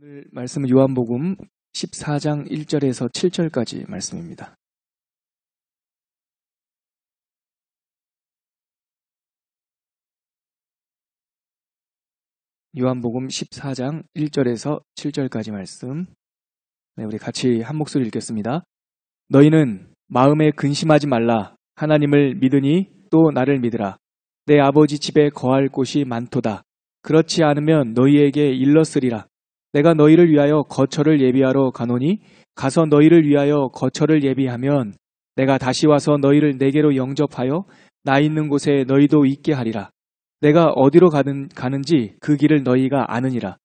오늘 말씀은 요한복음 14장 1절에서 7절까지 말씀입니다. 요한복음 14장 1절에서 7절까지 말씀. 우리 같이 한 목소리 읽겠습니다. 너희는 마음에 근심하지 말라. 하나님을 믿으니 또 나를 믿으라. 내 아버지 집에 거할 곳이 많도다. 그렇지 않으면 너희에게 일렀으리라. 내가 너희를 위하여 거처를 예비하러 가노니 가서 너희를 위하여 거처를 예비하면 내가 다시 와서 너희를 내게로 영접하여 나 있는 곳에 너희도 있게 하리라. 내가 어디로 가는지 그 길을 너희가 아느니라.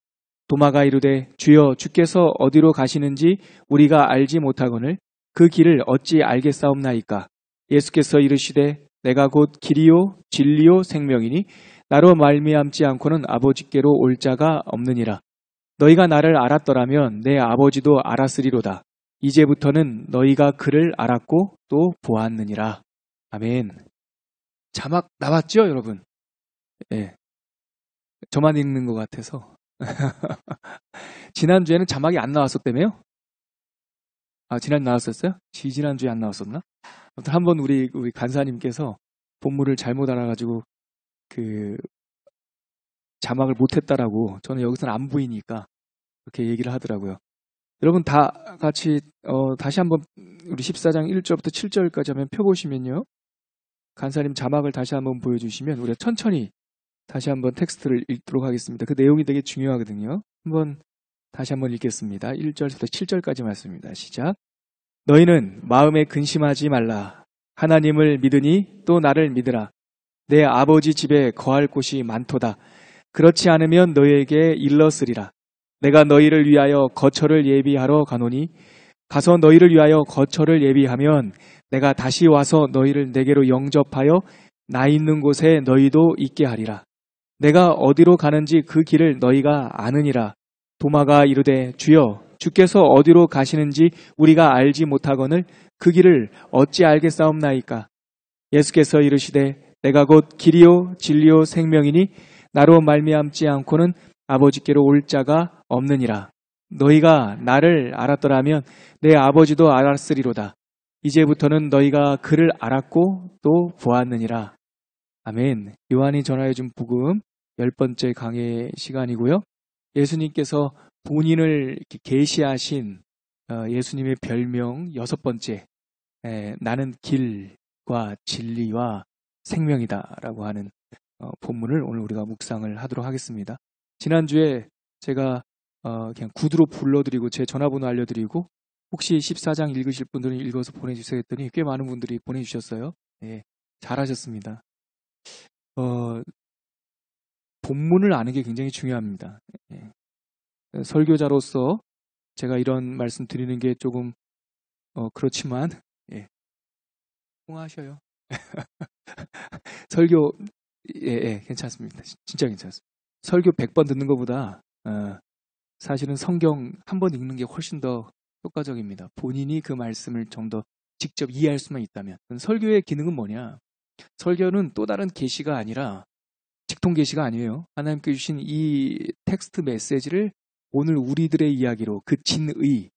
도마가 이르되 주여 주께서 어디로 가시는지 우리가 알지 못하거늘 그 길을 어찌 알겠사옵나이까. 예수께서 이르시되 내가 곧 길이요 진리요 생명이니 나로 말미암지 않고는 아버지께로 올 자가 없느니라. 너희가 나를 알았더라면 내 아버지도 알았으리로다. 이제부터는 너희가 그를 알았고 또 보았느니라. 아멘. 자막 나왔죠, 여러분? 예. 저만 읽는 것 같아서. 지난주에는 자막이 안 나왔었다며요? 지난주 나왔었어요? 지난주에 안 나왔었나? 아무튼 한번 우리 간사님께서 본문을 잘못 알아가지고 자막을 못했다라고 저는 여기서는 안 보이니까 그렇게 얘기를 하더라고요. 여러분 다 같이 다시 한번 우리 14장 1절부터 7절까지 한번 펴보시면요. 간사님 자막을 다시 한번 보여주시면 우리가 천천히 다시 한번 텍스트를 읽도록 하겠습니다. 그 내용이 되게 중요하거든요. 다시 한번 읽겠습니다. 1절부터 7절까지 말씀입니다. 시작. 너희는 마음에 근심하지 말라. 하나님을 믿으니 또 나를 믿으라. 내 아버지 집에 거할 곳이 많도다. 그렇지 않으면 너희에게 일렀으리라. 내가 너희를 위하여 거처를 예비하러 가노니 가서 너희를 위하여 거처를 예비하면 내가 다시 와서 너희를 내게로 영접하여 나 있는 곳에 너희도 있게 하리라. 내가 어디로 가는지 그 길을 너희가 아느니라. 도마가 이르되 주여 주께서 어디로 가시는지 우리가 알지 못하거늘 그 길을 어찌 알겠사옵나이까. 예수께서 이르시되 내가 곧 길이요 진리요 생명이니 나로 말미암지 않고는 아버지께로 올 자가 없느니라. 너희가 나를 알았더라면 내 아버지도 알았으리로다. 이제부터는 너희가 그를 알았고 또 보았느니라. 아멘. 요한이 전하여준 복음 10번째 강해 시간이고요. 예수님께서 본인을 계시하신 예수님의 별명 6번째, 나는 길과 진리와 생명이다라고 하는 본문을 오늘 우리가 묵상을 하도록 하겠습니다. 지난주에 제가 그냥 구두로 불러드리고 제 전화번호 알려드리고 혹시 14장 읽으실 분들은 읽어서 보내주세요 했더니 꽤 많은 분들이 보내주셨어요. 예, 잘하셨습니다. 본문을 아는 게 굉장히 중요합니다. 예. 설교자로서 제가 이런 말씀 드리는 게 조금 그렇지만 예. 통하셔요. 설교 괜찮습니다. 진짜 괜찮습니다. 설교 100번 듣는 것보다 사실은 성경 한 번 읽는 게 훨씬 더 효과적입니다. 본인이 그 말씀을 좀 더 직접 이해할 수만 있다면. 설교의 기능은 뭐냐? 설교는 또 다른 계시가 아니라 직통 계시가 아니에요. 하나님께 주신 이 텍스트 메시지를 오늘 우리들의 이야기로 그 진의,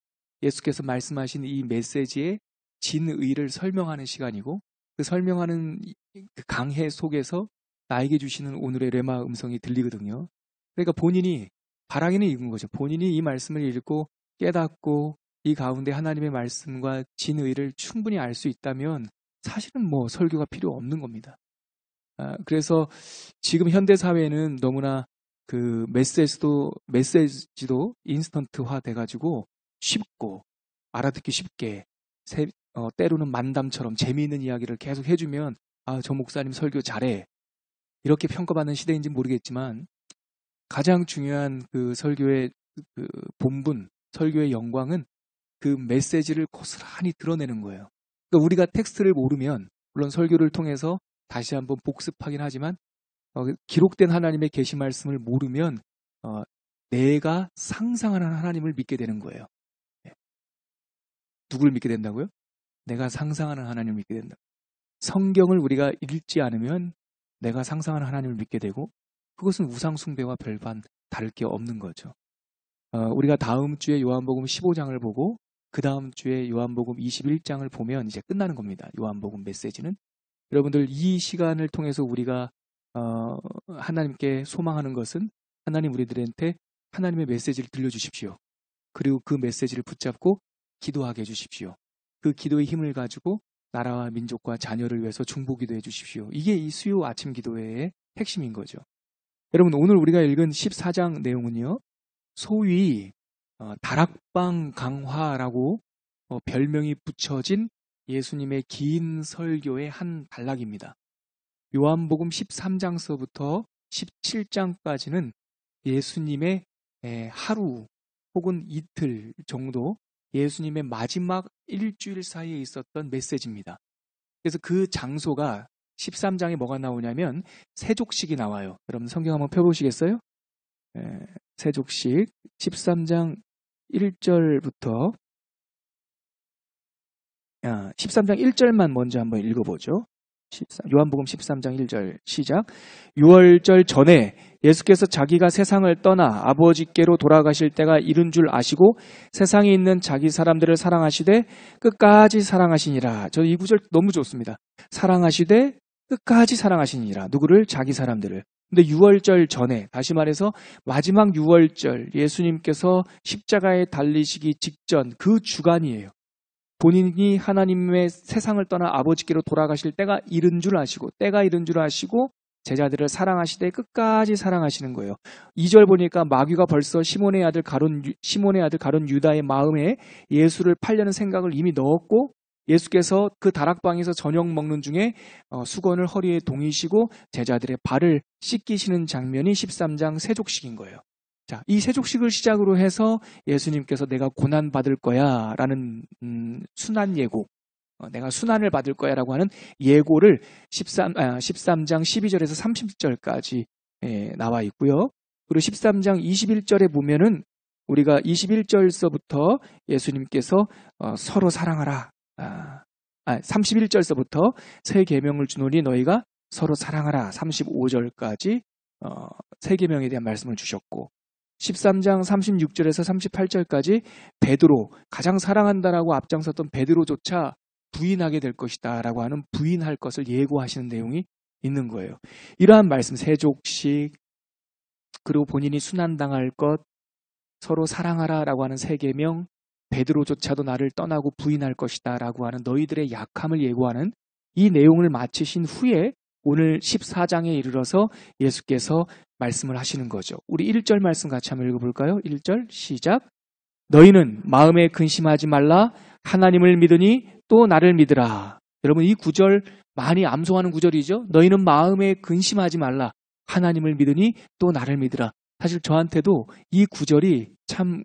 예수께서 말씀하신 이 메시지의 진의를 설명하는 시간이고 그 설명하는 그 강해 속에서 나에게 주시는 오늘의 레마 음성이 들리거든요. 그러니까 본인이 바라기는 읽은 거죠. 본인이 이 말씀을 읽고 깨닫고 이 가운데 하나님의 말씀과 진의를 충분히 알 수 있다면 사실은 설교가 필요 없는 겁니다. 그래서 지금 현대 사회는 너무나 그 메시지도 인스턴트화 돼가지고 쉽고 알아듣기 쉽게 때로는 만담처럼 재미있는 이야기를 계속 해주면 저 목사님 설교 잘해 이렇게 평가받는 시대인지 모르겠지만 가장 중요한 그 설교의 그 본분, 설교의 영광은 그 메시지를 고스란히 드러내는 거예요. 그러니까 우리가 텍스트를 모르면 물론 설교를 통해서 다시 한번 복습하긴 하지만 기록된 하나님의 계시 말씀을 모르면 내가 상상하는 하나님을 믿게 되는 거예요. 누구를 믿게 된다고요? 내가 상상하는 하나님을 믿게 된다. 성경을 우리가 읽지 않으면 내가 상상하는 하나님을 믿게 되고 그것은 우상 숭배와 별반 다를 게 없는 거죠. 우리가 다음 주에 요한복음 15장을 보고 그 다음 주에 요한복음 21장을 보면 이제 끝나는 겁니다. 요한복음 메시지는. 여러분들 이 시간을 통해서 우리가 하나님께 소망하는 것은 하나님 우리들한테 하나님의 메시지를 들려주십시오. 그리고 그 메시지를 붙잡고 기도하게 해주십시오. 그 기도의 힘을 가지고 나라와 민족과 자녀를 위해서 중보기도해 주십시오. 이게 이 수요 아침 기도회의 핵심인 거죠. 여러분 오늘 우리가 읽은 14장 내용은요. 소위 다락방 강화라고 별명이 붙여진 예수님의 긴 설교의 한 단락입니다. 요한복음 13장서부터 17장까지는 예수님의 하루 혹은 이틀 정도 예수님의 마지막 일주일 사이에 있었던 메시지입니다. 그래서 그 장소가 13장에 뭐가 나오냐면 세족식이 나와요. 여러분 성경 한번 펴보시겠어요? 세족식 13장 1절부터 13장 1절만 먼저 한번 읽어보죠. 요한복음 13장 1절 시작. 유월절 전에 예수께서 자기가 세상을 떠나 아버지께로 돌아가실 때가 이른 줄 아시고 세상에 있는 자기 사람들을 사랑하시되 끝까지 사랑하시니라. 저 이 구절 너무 좋습니다. 사랑하시되 끝까지 사랑하시니라. 누구를? 자기 사람들을. 근데 유월절 전에, 다시 말해서 마지막 유월절 예수님께서 십자가에 달리시기 직전 그 주간이에요. 본인이 하나님의 세상을 떠나 아버지께로 돌아가실 때가 이른 줄 아시고 때가 이른 줄 아시고 제자들을 사랑하시되 끝까지 사랑하시는 거예요. 2절 보니까 마귀가 벌써 시몬의 아들 가룟 유다의 마음에 예수를 팔려는 생각을 이미 넣었고 예수께서 그 다락방에서 저녁 먹는 중에 수건을 허리에 동이시고 제자들의 발을 씻기시는 장면이 13장 세족식인 거예요. 자, 이 세족식을 시작으로 해서 예수님께서 내가 고난 받을 거야 라는 순환 예고, 내가 순환을 받을 거야 라고 하는 예고를 13장 12절에서 30절까지 나와 있고요. 그리고 13장 21절에 보면은 우리가 21절서부터 예수님께서 서로 사랑하라. 31절서부터 새 계명을 주노니 너희가 서로 사랑하라. 35절까지 새 계명에 대한 말씀을 주셨고 13장 36절에서 38절까지 베드로, 가장 사랑한다라고 앞장섰던 베드로조차 부인하게 될 것이다 라고 하는 부인할 것을 예고하시는 내용이 있는 거예요. 이러한 말씀, 세족식, 그리고 본인이 순환당할 것, 서로 사랑하라 라고 하는 새 계명, 베드로조차도 나를 떠나고 부인할 것이다 라고 하는 너희들의 약함을 예고하는 이 내용을 마치신 후에 오늘 14장에 이르러서 예수께서 말씀을 하시는 거죠. 우리 1절 말씀 같이 한번 읽어볼까요? 1절 시작. 너희는 마음에 근심하지 말라. 하나님을 믿으니 또 나를 믿으라. 여러분 이 구절 많이 암송하는 구절이죠. 너희는 마음에 근심하지 말라. 하나님을 믿으니 또 나를 믿으라. 사실 저한테도 이 구절이 참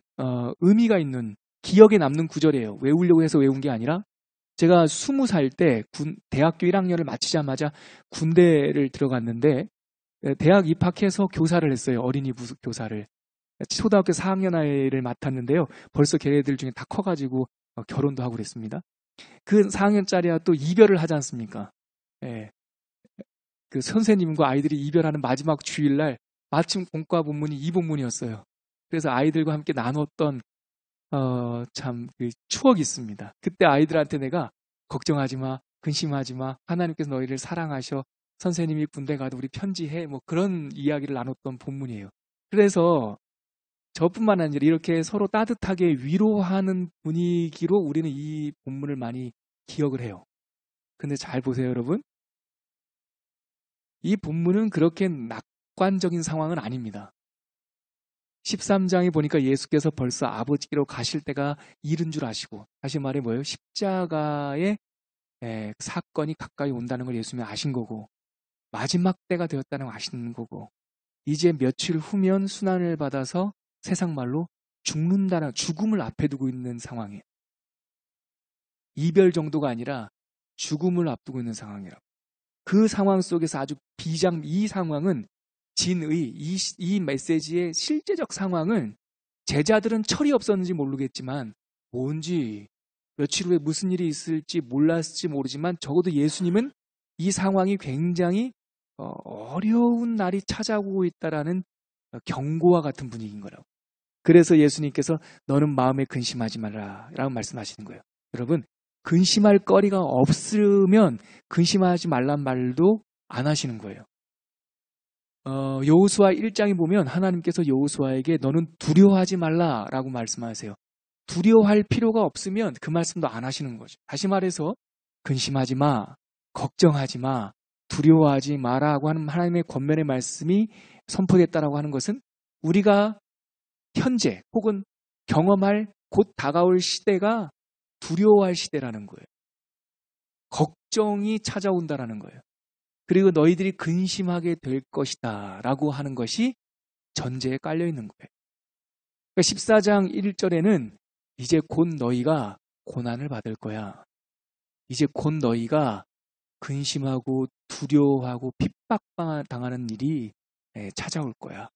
의미가 있는, 기억에 남는 구절이에요. 외우려고 해서 외운 게 아니라 제가 20살 때 대학교 1학년을 마치자마자 군대를 들어갔는데 대학 입학해서 교사를 했어요. 어린이 부수 교사를. 초등학교 4학년 아이를 맡았는데요. 벌써 걔네들 중에 다 커가지고 결혼도 하고 그랬습니다. 그 4학년짜리와 또 이별을 하지 않습니까? 예. 그 선생님과 아이들이 이별하는 마지막 주일날 마침 공과 본문이 이 본문이었어요. 그래서 아이들과 함께 나눴던 참 그 추억이 있습니다. 그때 아이들한테 내가 걱정하지 마, 근심하지 마, 하나님께서 너희를 사랑하셔, 선생님이 군대 가도 우리 편지해, 뭐 그런 이야기를 나눴던 본문이에요. 그래서 저뿐만 아니라 이렇게 서로 따뜻하게 위로하는 분위기로 우리는 이 본문을 많이 기억을 해요. 근데 잘 보세요, 여러분. 이 본문은 그렇게 낙관적인 상황은 아닙니다. 13장에 보니까 예수께서 벌써 아버지께로 가실 때가 이른 줄 아시고, 다시 말해 뭐예요? 십자가의 사건이 가까이 온다는 걸 예수님이 아신 거고, 마지막 때가 되었다는 걸 아시는 거고, 이제 며칠 후면 순환을 받아서 세상 말로 죽는다는, 죽음을 앞에 두고 있는 상황이에요. 이별 정도가 아니라 죽음을 앞두고 있는 상황이라고. 그 상황 속에서 아주 이 상황은 이 메시지의 실제적 상황은 제자들은 철이 없었는지 모르겠지만 뭔지 며칠 후에 무슨 일이 있을지 몰랐을지 모르지만 적어도 예수님은 이 상황이 굉장히 어려운 날이 찾아오고 있다라는 경고와 같은 분위기인 거라고. 그래서 예수님께서 너는 마음에 근심하지 말라 라고 말씀하시는 거예요. 여러분, 근심할 거리가 없으면 근심하지 말란 말도 안 하시는 거예요. 여호수아 1장에 보면 하나님께서 여호수아에게 너는 두려워하지 말라라고 말씀하세요. 두려워할 필요가 없으면 그 말씀도 안 하시는 거죠. 다시 말해서 근심하지 마, 걱정하지 마, 두려워하지 마라고 하는 하나님의 권면의 말씀이 선포됐다라고 하는 것은 우리가 현재 혹은 경험할 곧 다가올 시대가 두려워할 시대라는 거예요. 걱정이 찾아온다라는 거예요. 그리고 너희들이 근심하게 될 것이다 라고 하는 것이 전제에 깔려 있는 거예요. 그러니까 14장 1절에는 이제 곧 너희가 고난을 받을 거야. 이제 곧 너희가 근심하고 두려워하고 핍박당하는 일이 찾아올 거야.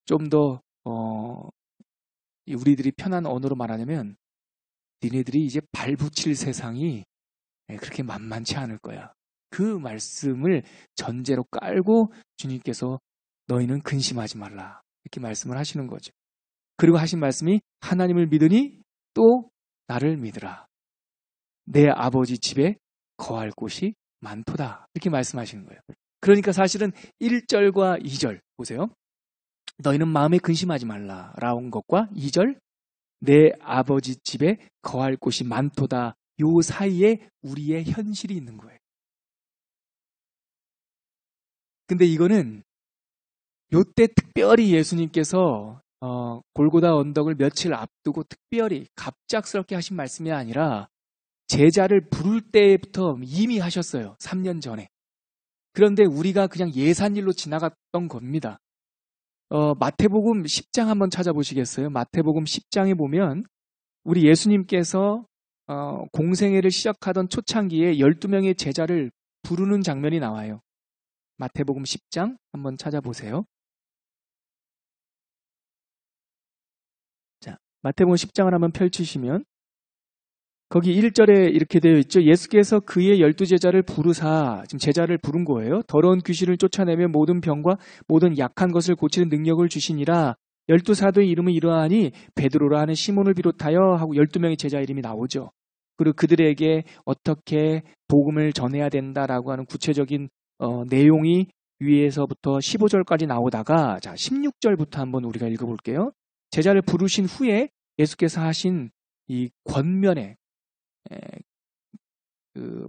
좀 더 우리들이 편한 언어로 말하자면 니네들이 이제 발붙일 세상이 그렇게 만만치 않을 거야. 그 말씀을 전제로 깔고 주님께서 너희는 근심하지 말라 이렇게 말씀을 하시는 거죠. 그리고 하신 말씀이 하나님을 믿으니 또 나를 믿으라. 내 아버지 집에 거할 곳이 많도다 이렇게 말씀하시는 거예요. 그러니까 사실은 1절과 2절 보세요. 너희는 마음에 근심하지 말라 라온 것과 2절 내 아버지 집에 거할 곳이 많도다 요 사이에 우리의 현실이 있는 거예요. 근데 이거는 요때 특별히 예수님께서 골고다 언덕을 며칠 앞두고 특별히 갑작스럽게 하신 말씀이 아니라 제자를 부를 때부터 이미 하셨어요. 3년 전에. 그런데 우리가 그냥 예산일로 지나갔던 겁니다. 마태복음 10장 한번 찾아보시겠어요? 마태복음 10장에 보면 우리 예수님께서 공생애를 시작하던 초창기에 12명의 제자를 부르는 장면이 나와요. 마태복음 10장 한번 찾아보세요. 자, 마태복음 10장을 한번 펼치시면 거기 1절에 이렇게 되어 있죠. 예수께서 그의 12제자를 부르사, 지금 제자를 부른 거예요. 더러운 귀신을 쫓아내며 모든 병과 모든 약한 것을 고치는 능력을 주시니라. 12사도의 이름은 이러하니 베드로라 하는 시몬을 비롯하여 하고 12명의 제자 이름이 나오죠. 그리고 그들에게 어떻게 복음을 전해야 된다라고 하는 구체적인 내용이 위에서부터 15절까지 나오다가 자 16절부터 한번 우리가 읽어볼게요. 제자를 부르신 후에 예수께서 하신 이 권면에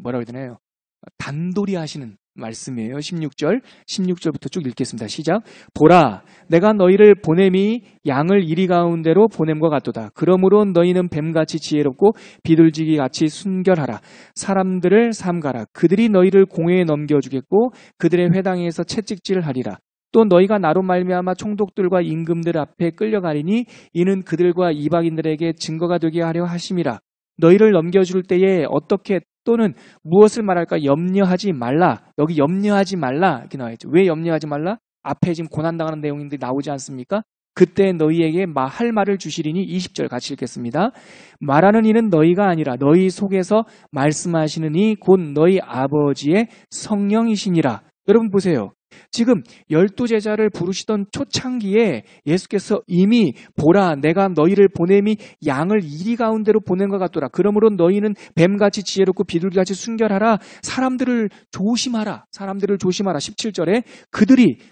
뭐라고 해야 되나요? 단돌이 하시는 말씀이에요. 16절부터 쭉 읽겠습니다. 시작. 보라, 내가 너희를 보냄이 양을 이리 가운데로 보냄과 같도다. 그러므로 너희는 뱀같이 지혜롭고 비둘기같이 순결하라. 사람들을 삼가라. 그들이 너희를 공회에 넘겨주겠고 그들의 회당에서 채찍질을 하리라. 또 너희가 나로 말미암아 총독들과 임금들 앞에 끌려가리니 이는 그들과 이방인들에게 증거가 되게 하려 하심이라. 너희를 넘겨줄 때에 어떻게 또는 무엇을 말할까 염려하지 말라. 여기 염려하지 말라 이렇게 나와있죠. 왜 염려하지 말라? 앞에 지금 고난당하는 내용들이 나오지 않습니까? 그때 너희에게 할 말을 주시리니 20절 같이 읽겠습니다. 말하는 이는 너희가 아니라 너희 속에서 말씀하시는 이 곧 너희 아버지의 성령이시니라. 여러분 보세요. 지금 12제자를 부르시던 초창기에 예수께서 이미 보라 내가 너희를 보냄이 양을 이리 가운데로 보낸 것 같더라. 그러므로 너희는 뱀같이 지혜롭고 비둘기같이 순결하라. 사람들을 조심하라. 17절에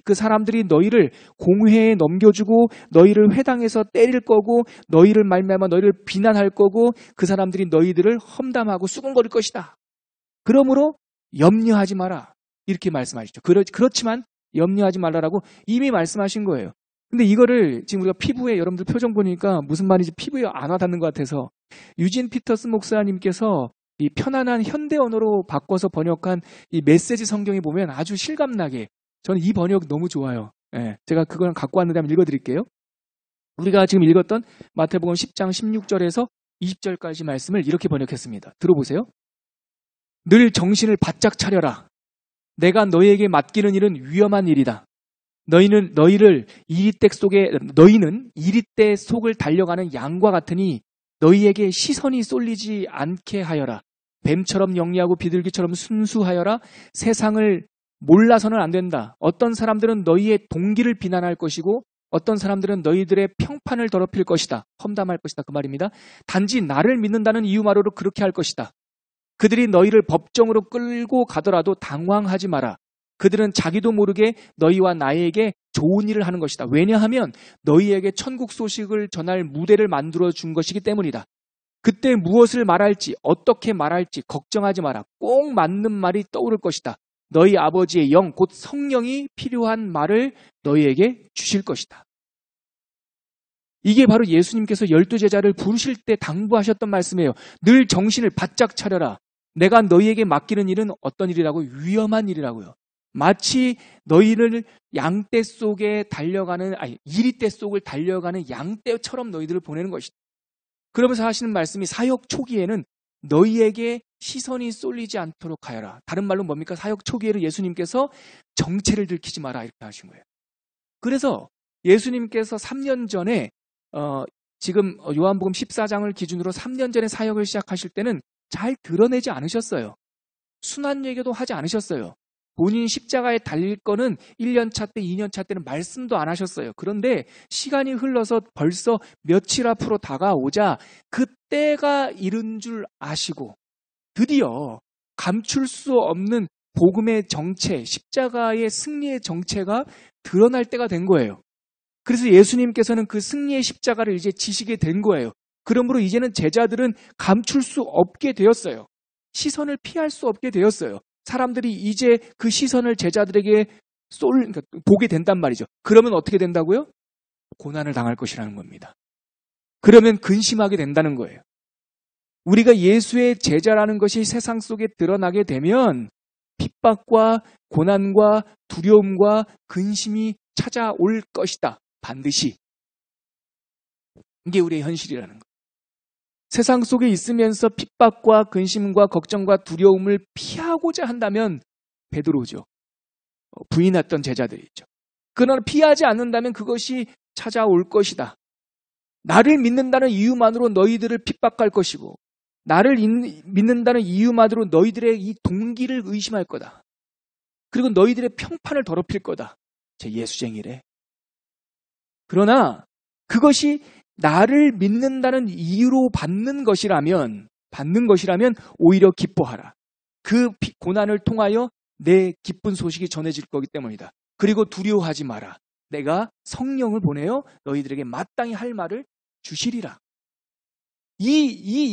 그 사람들이 너희를 공회에 넘겨주고 너희를 회당에서 때릴 거고 너희를 말미암아 너희를 비난할 거고 그 사람들이 너희들을 험담하고 수군거릴 것이다. 그러므로 염려하지 마라. 이렇게 말씀하시죠. 그렇지만 염려하지 말라라고 이미 말씀하신 거예요. 근데 이거를 지금 우리가 피부에 여러분들 표정 보니까 무슨 말인지 피부에 안 와닿는 것 같아서 유진 피터스 목사님께서 이 편안한 현대 언어로 바꿔서 번역한 이 메시지 성경에 보면 아주 실감나게 저는 이 번역 너무 좋아요. 예, 제가 그걸 갖고 왔는데 한번 읽어드릴게요. 우리가 지금 읽었던 마태복음 10장 16절에서 20절까지 말씀을 이렇게 번역했습니다. 들어보세요. 늘 정신을 바짝 차려라. 내가 너희에게 맡기는 일은 위험한 일이다. 너희는 이리떼 속을 달려가는 양과 같으니 너희에게 시선이 쏠리지 않게 하여라. 뱀처럼 영리하고 비둘기처럼 순수하여라. 세상을 몰라서는 안 된다. 어떤 사람들은 너희의 동기를 비난할 것이고 어떤 사람들은 너희들의 평판을 더럽힐 것이다. 험담할 것이다. 그 말입니다. 단지 나를 믿는다는 이유만으로 그렇게 할 것이다. 그들이 너희를 법정으로 끌고 가더라도 당황하지 마라. 그들은 자기도 모르게 너희와 나에게 좋은 일을 하는 것이다. 왜냐하면 너희에게 천국 소식을 전할 무대를 만들어 준 것이기 때문이다. 그때 무엇을 말할지 어떻게 말할지 걱정하지 마라. 꼭 맞는 말이 떠오를 것이다. 너희 아버지의 영 곧 성령이 필요한 말을 너희에게 주실 것이다. 이게 바로 예수님께서 12제자를 부르실 때 당부하셨던 말씀이에요. 늘 정신을 바짝 차려라. 내가 너희에게 맡기는 일은 어떤 일이라고? 위험한 일이라고요. 마치 너희를 양떼 속에 달려가는, 이리떼 속을 달려가는 양떼처럼 너희들을 보내는 것이다. 그러면서 하시는 말씀이 사역 초기에는 너희에게 시선이 쏠리지 않도록 하여라. 다른 말로 뭡니까? 사역 초기에는 예수님께서 정체를 들키지 마라 이렇게 하신 거예요. 그래서 예수님께서 3년 전에 지금 요한복음 14장을 기준으로 3년 전에 사역을 시작하실 때는 잘 드러내지 않으셨어요. 순한 얘기도 하지 않으셨어요. 본인 십자가에 달릴 거는 1년차 때, 2년차 때는 말씀도 안 하셨어요. 그런데 시간이 흘러서 벌써 며칠 앞으로 다가오자 그때가 이른 줄 아시고 드디어 감출 수 없는 복음의 정체, 십자가의 승리의 정체가 드러날 때가 된 거예요. 그래서 예수님께서는 그 승리의 십자가를 이제 지시게 된 거예요. 그러므로 이제는 제자들은 감출 수 없게 되었어요. 시선을 피할 수 없게 되었어요. 사람들이 이제 그 시선을 제자들에게 그러니까 보게 된단 말이죠. 그러면 어떻게 된다고요? 고난을 당할 것이라는 겁니다. 그러면 근심하게 된다는 거예요. 우리가 예수의 제자라는 것이 세상 속에 드러나게 되면 핍박과 고난과 두려움과 근심이 찾아올 것이다. 반드시. 이게 우리의 현실이라는 거예요. 세상 속에 있으면서 핍박과 근심과 걱정과 두려움을 피하고자 한다면 베드로죠. 부인했던 제자들이죠. 그러나 피하지 않는다면 그것이 찾아올 것이다. 나를 믿는다는 이유만으로 너희들을 핍박할 것이고 나를 믿는다는 이유만으로 너희들의 이 동기를 의심할 거다. 그리고 너희들의 평판을 더럽힐 거다. 제 예수쟁이래. 그러나 그것이 나를 믿는다는 이유로 받는 것이라면 오히려 기뻐하라. 그 고난을 통하여 내 기쁜 소식이 전해질 거기 때문이다. 그리고 두려워하지 마라. 내가 성령을 보내어 너희들에게 마땅히 할 말을 주시리라. 이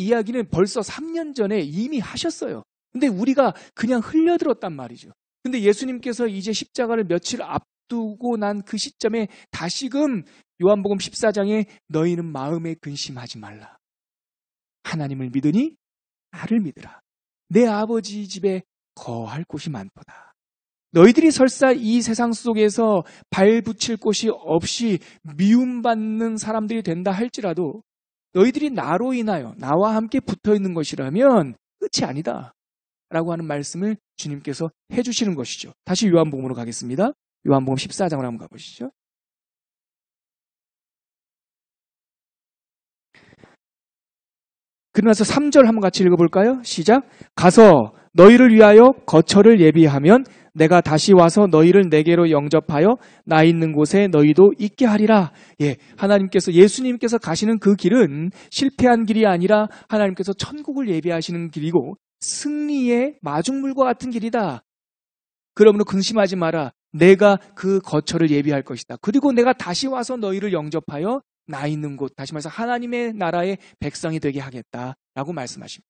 이야기는 벌써 3년 전에 이미 하셨어요. 근데 우리가 그냥 흘려들었단 말이죠. 근데 예수님께서 이제 십자가를 며칠 앞두고 난 그 시점에 다시금 요한복음 14장에 너희는 마음에 근심하지 말라. 하나님을 믿으니 나를 믿으라. 내 아버지 집에 거할 곳이 많도다. 너희들이 설사 이 세상 속에서 발붙일 곳이 없이 미움받는 사람들이 된다 할지라도 너희들이 나로 인하여 나와 함께 붙어있는 것이라면 끝이 아니다. 라고 하는 말씀을 주님께서 해주시는 것이죠. 다시 요한복음으로 가겠습니다. 요한복음 14장으로 한번 가보시죠. 그러면서 3절 한번 같이 읽어볼까요? 시작. 가서 너희를 위하여 거처를 예비하면 내가 다시 와서 너희를 내게로 영접하여 나 있는 곳에 너희도 있게 하리라. 예, 하나님께서 예수님께서 가시는 그 길은 실패한 길이 아니라 하나님께서 천국을 예비하시는 길이고 승리의 마중물과 같은 길이다. 그러므로 근심하지 마라. 내가 그 거처를 예비할 것이다. 그리고 내가 다시 와서 너희를 영접하여 나 있는 곳, 다시 말해서 하나님의 나라의 백성이 되게 하겠다라고 말씀하십니다.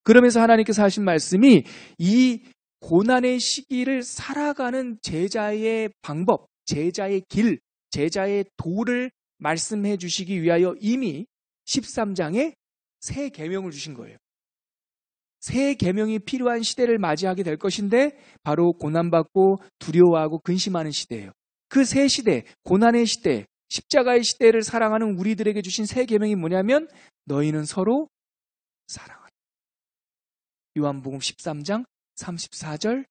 그러면서 하나님께서 하신 말씀이 이 고난의 시기를 살아가는 제자의 방법, 제자의 길, 제자의 도를 말씀해 주시기 위하여 이미 13장에 새 계명을 주신 거예요. 새 계명이 필요한 시대를 맞이하게 될 것인데 바로 고난받고 두려워하고 근심하는 시대예요. 그 새 시대, 고난의 시대, 십자가의 시대를 사랑하는 우리들에게 주신 새 계명이 뭐냐면 너희는 서로 사랑하라. 요한복음 13장 34절,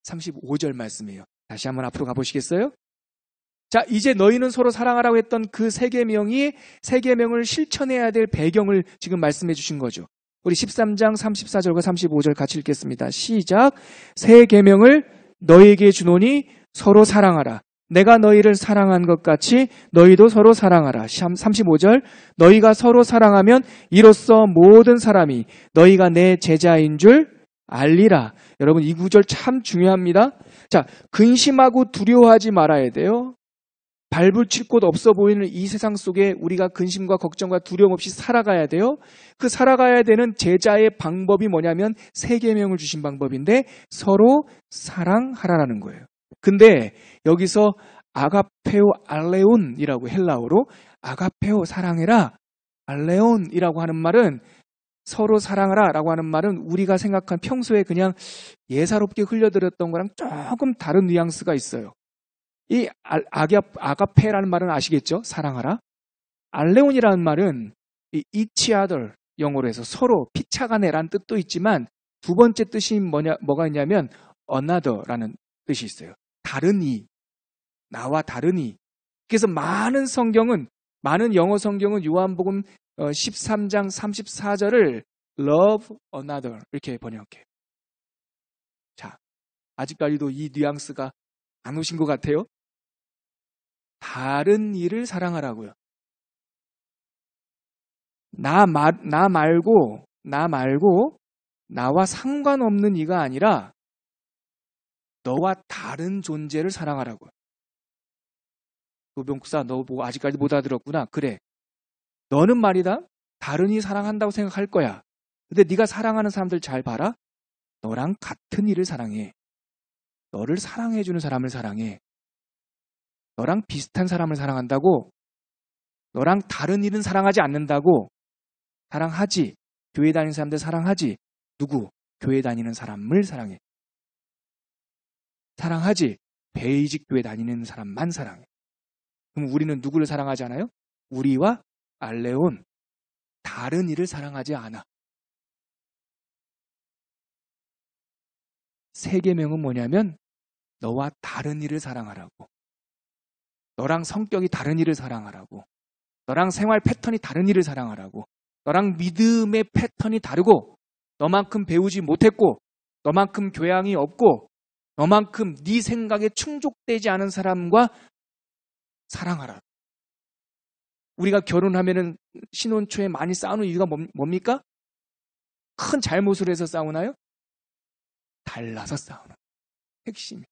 35절 말씀이에요. 다시 한번 앞으로 가보시겠어요? 자, 이제 너희는 서로 사랑하라고 했던 그 새 계명이 새 계명을 실천해야 될 배경을 지금 말씀해 주신 거죠. 우리 13장 34절과 35절 같이 읽겠습니다. 시작. 새 계명을 너희에게 주노니 서로 사랑하라. 내가 너희를 사랑한 것 같이 너희도 서로 사랑하라. 35절 너희가 서로 사랑하면 이로써 모든 사람이 너희가 내 제자인 줄 알리라. 여러분 이 구절 참 중요합니다. 자, 근심하고 두려워하지 말아야 돼요. 발붙일 곳 없어 보이는 이 세상 속에 우리가 근심과 걱정과 두려움 없이 살아가야 돼요. 그 살아가야 되는 제자의 방법이 뭐냐면 세 계명을 주신 방법인데 서로 사랑하라는 거예요. 근데 여기서 아가페오 알레온이라고 헬라어로 아가페오 사랑해라 알레온이라고 하는 말은 서로 사랑하라 라고 하는 말은 우리가 생각한 평소에 그냥 예사롭게 흘려들었던 거랑 조금 다른 뉘앙스가 있어요. 이 아가페라는 말은 아시겠죠? 사랑하라. 알레온이라는 말은 each other 영어로 해서 서로 피차가네라는 뜻도 있지만 두 번째 뜻이 뭐가 있냐면 another라는 뜻이 있어요. 다른 이, 나와 다른 이. 그래서 많은 영어 성경은 요한복음 13장 34절을 love another 이렇게 번역해요. 자, 아직까지도 이 뉘앙스가 안 오신 것 같아요? 다른 이를 사랑하라고요. 나 말고 나와 상관없는 이가 아니라 너와 다른 존재를 사랑하라고요. 노병국사 너 보고 아직까지 못 알아들었구나. 그래. 너는 말이다. 다른 이 사랑한다고 생각할 거야. 근데 네가 사랑하는 사람들 잘 봐라. 너랑 같은 이를 사랑해. 너를 사랑해주는 사람을 사랑해. 너랑 비슷한 사람을 사랑한다고. 너랑 다른 일은 사랑하지 않는다고. 사랑하지. 교회 다니는 사람들 사랑하지. 누구? 교회 다니는 사람을 사랑해. 사랑하지. 베이직 교회 다니는 사람만 사랑해. 그럼 우리는 누구를 사랑하지 않아요? 우리와 알레온. 다른 이를 사랑하지 않아. 세 계명은 뭐냐면 너와 다른 이를 사랑하라고. 너랑 성격이 다른 이를 사랑하라고. 너랑 생활 패턴이 다른 이를 사랑하라고. 너랑 믿음의 패턴이 다르고 너만큼 배우지 못했고 너만큼 교양이 없고 너만큼 네 생각에 충족되지 않은 사람과 사랑하라. 우리가 결혼하면은 신혼 초에 많이 싸우는 이유가 뭡니까? 큰 잘못을 해서 싸우나요? 달라서 싸우는 핵심이.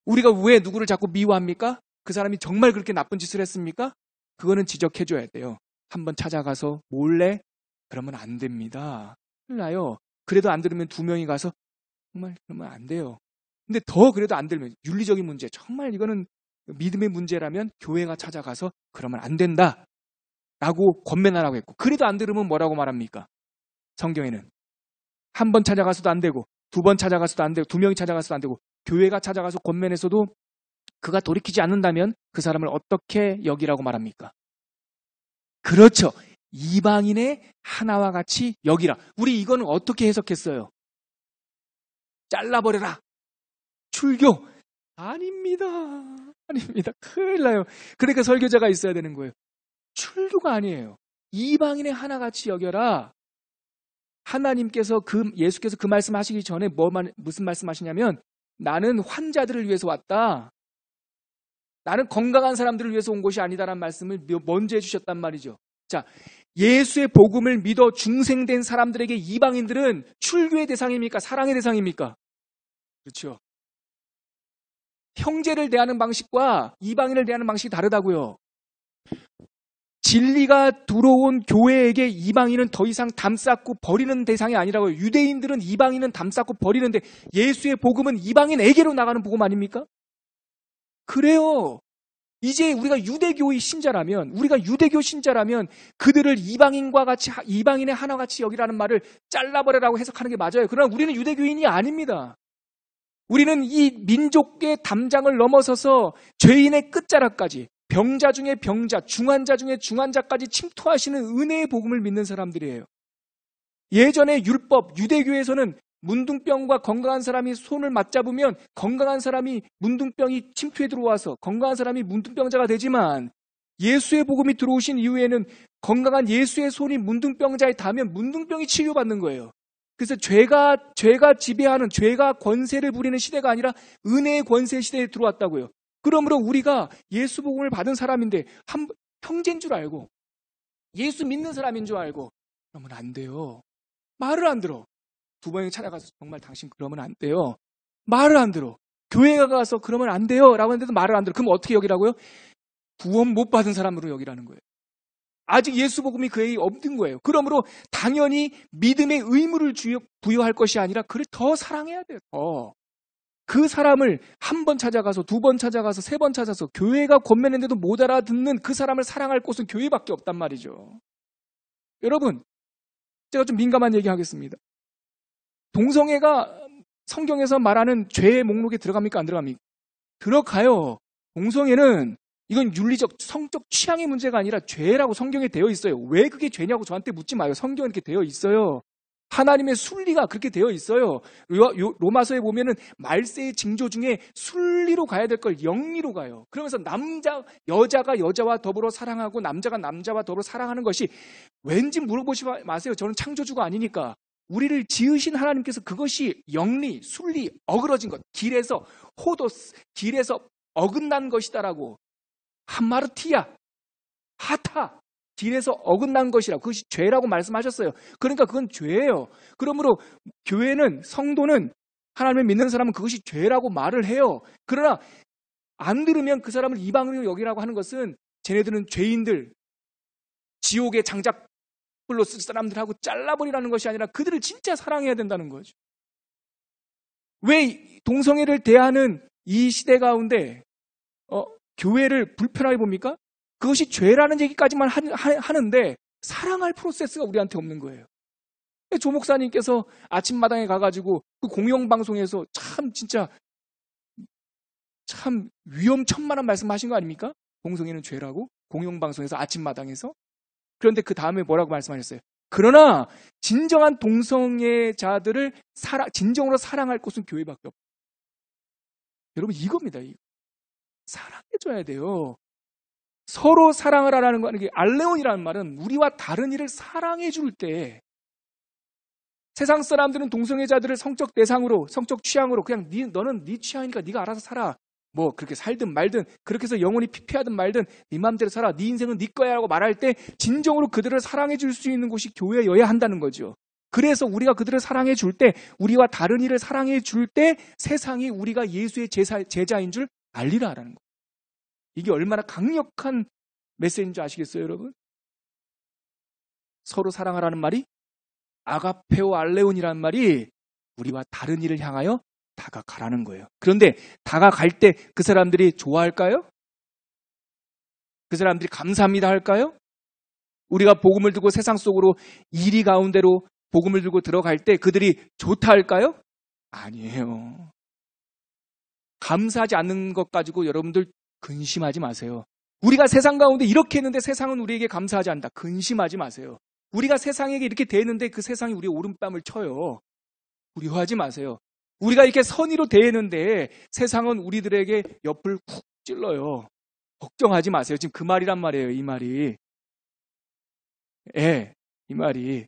우리가 왜 누구를 자꾸 미워합니까? 그 사람이 정말 그렇게 나쁜 짓을 했습니까? 그거는 지적해줘야 돼요. 한번 찾아가서 몰래 그러면 안 됩니다. 큰일 나요. 그래도 안 들으면 두 명이 가서 정말 그러면 안 돼요. 근데 더 그래도 안 들으면 윤리적인 문제, 정말 이거는 믿음의 문제라면 교회가 찾아가서 그러면 안 된다 라고 권면하라고 했고, 그래도 안 들으면 뭐라고 말합니까? 성경에는 한 번 찾아가서도 안 되고 두 번 찾아가서도 안 되고 두 명이 찾아가서도 안 되고 교회가 찾아가서 권면해서도 그가 돌이키지 않는다면 그 사람을 어떻게 여기라고 말합니까? 그렇죠. 이방인의 하나와 같이 여기라. 우리 이거는 어떻게 해석했어요? 잘라버려라. 출교. 아닙니다. 아닙니다. 큰일 나요. 그러니까 설교자가 있어야 되는 거예요. 출교가 아니에요. 이방인의 하나같이 여겨라. 하나님께서 예수께서 그 말씀하시기 전에 무슨 말씀하시냐면 나는 환자들을 위해서 왔다. 나는 건강한 사람들을 위해서 온 것이 아니다라는 말씀을 먼저 해주셨단 말이죠. 자, 예수의 복음을 믿어 중생된 사람들에게 이방인들은 출교의 대상입니까? 사랑의 대상입니까? 그렇죠. 형제를 대하는 방식과 이방인을 대하는 방식이 다르다고요. 진리가 들어온 교회에게 이방인은 더 이상 담쌓고 버리는 대상이 아니라고요. 유대인들은 이방인은 담쌓고 버리는데 예수의 복음은 이방인에게로 나가는 복음 아닙니까? 그래요. 이제 우리가 유대교 신자라면 그들을 이방인과 같이, 이방인의 하나같이 여기라는 말을 잘라버려라고 해석하는 게 맞아요. 그러나 우리는 유대교인이 아닙니다. 우리는 이 민족의 담장을 넘어서서 죄인의 끝자락까지, 병자 중에 병자, 중환자 중에 중환자까지 침투하시는 은혜의 복음을 믿는 사람들이에요. 예전에 율법, 유대교에서는 문둥병과 건강한 사람이 손을 맞잡으면 건강한 사람이 문둥병이 침투해 들어와서 건강한 사람이 문둥병자가 되지만 예수의 복음이 들어오신 이후에는 건강한 예수의 손이 문둥병자에 닿으면 문둥병이 치유받는 거예요. 그래서 죄가 지배하는, 죄가 권세를 부리는 시대가 아니라 은혜의 권세 시대에 들어왔다고요. 그러므로 우리가 예수 복음을 받은 사람인데 형제인 줄 알고 예수 믿는 사람인 줄 알고 그러면 안 돼요. 말을 안 들어. 두 번에 찾아가서 정말 당신 그러면 안 돼요. 말을 안 들어. 교회에 가서 그러면 안 돼요 라고 하는데도 말을 안 들어. 그럼 어떻게 여기라고요? 구원 못 받은 사람으로 여기라는 거예요. 아직 예수 복음이 그에게 없는 거예요. 그러므로 당연히 믿음의 의무를 부여할 것이 아니라 그를 더 사랑해야 돼요. 더. 그 사람을 한 번 찾아가서 두 번 찾아가서 세 번 찾아서 교회가 권면했는데도 못 알아듣는 그 사람을 사랑할 곳은 교회밖에 없단 말이죠. 여러분, 제가 좀 민감한 얘기 하겠습니다. 동성애가 성경에서 말하는 죄의 목록에 들어갑니까? 안 들어갑니까? 들어가요. 동성애는 이건 윤리적, 성적 취향의 문제가 아니라 죄라고 성경에 되어 있어요. 왜 그게 죄냐고 저한테 묻지 마요. 성경에 이렇게 되어 있어요. 하나님의 순리가 그렇게 되어 있어요. 로마서에 보면은 말세의 징조 중에 순리로 가야 될 걸 영리로 가요. 그러면서 여자가 여자와 더불어 사랑하고 남자가 남자와 더불어 사랑하는 것이 왠지 물어보지 마세요. 저는 창조주가 아니니까. 우리를 지으신 하나님께서 그것이 영리, 순리, 어그러진 것, 길에서 어긋난 것이다라고. 하마르티야, 하타, 길에서 어긋난 것이라 그것이 죄라고 말씀하셨어요. 그러니까 그건 죄예요. 그러므로 교회는, 성도는, 하나님을 믿는 사람은 그것이 죄라고 말을 해요. 그러나 안 들으면 그 사람을 이방인으로 여기라고 하는 것은 쟤네들은 죄인들, 지옥의 장작불로 쓸 사람들하고 잘라버리라는 것이 아니라 그들을 진짜 사랑해야 된다는 거죠. 왜 동성애를 대하는 이 시대 가운데 교회를 불편하게 봅니까? 그것이 죄라는 얘기까지만 하는데 사랑할 프로세스가 우리한테 없는 거예요. 조 목사님께서 아침마당에 가가지고 그 공영방송에서 진짜 위험천만한 말씀하신 거 아닙니까? 동성애는 죄라고? 공영방송에서 아침마당에서. 그런데 그 다음에 뭐라고 말씀하셨어요? 그러나 진정한 동성애자들을 진정으로 사랑할 곳은 교회밖에 없다. 여러분, 이겁니다. 사랑해줘야 돼요. 서로 사랑을 하라는 거, 이게 알레온이라는 말은 우리와 다른 이를 사랑해줄 때, 세상 사람들은 동성애자들을 성적 대상으로, 성적 취향으로 그냥 너는 네 취향이니까 네가 알아서 살아. 뭐 그렇게 살든 말든, 그렇게 해서 영혼이 피폐하든 말든 네 마음대로 살아. 네 인생은 네 거야 라고 말할 때 진정으로 그들을 사랑해줄 수 있는 곳이 교회여야 한다는 거죠. 그래서 우리가 그들을 사랑해줄 때, 우리와 다른 이를 사랑해줄 때 세상이 우리가 예수의 제자인 줄 알리라라는 거예요. 이게 얼마나 강력한 메시지인 줄 아시겠어요, 여러분? 서로 사랑하라는 말이, 아가페오 알레온이라는 말이 우리와 다른 이를 향하여 다가가라는 거예요. 그런데 다가갈 때 그 사람들이 좋아할까요? 그 사람들이 감사합니다 할까요? 우리가 복음을 들고 세상 속으로 이리 가운데로 복음을 들고 들어갈 때 그들이 좋다 할까요? 아니에요. 감사하지 않는 것 가지고 여러분들 근심하지 마세요. 우리가 세상 가운데 이렇게 했는데 세상은 우리에게 감사하지 않는다. 근심하지 마세요. 우리가 세상에게 이렇게 대했는데 그 세상이 우리의 오른뺨을 쳐요. 두려워하지 마세요. 우리가 이렇게 선의로 대했는데 세상은 우리들에게 옆을 쿡 찔러요. 걱정하지 마세요. 지금 그 말이란 말이에요. 이 말이. 이 말이.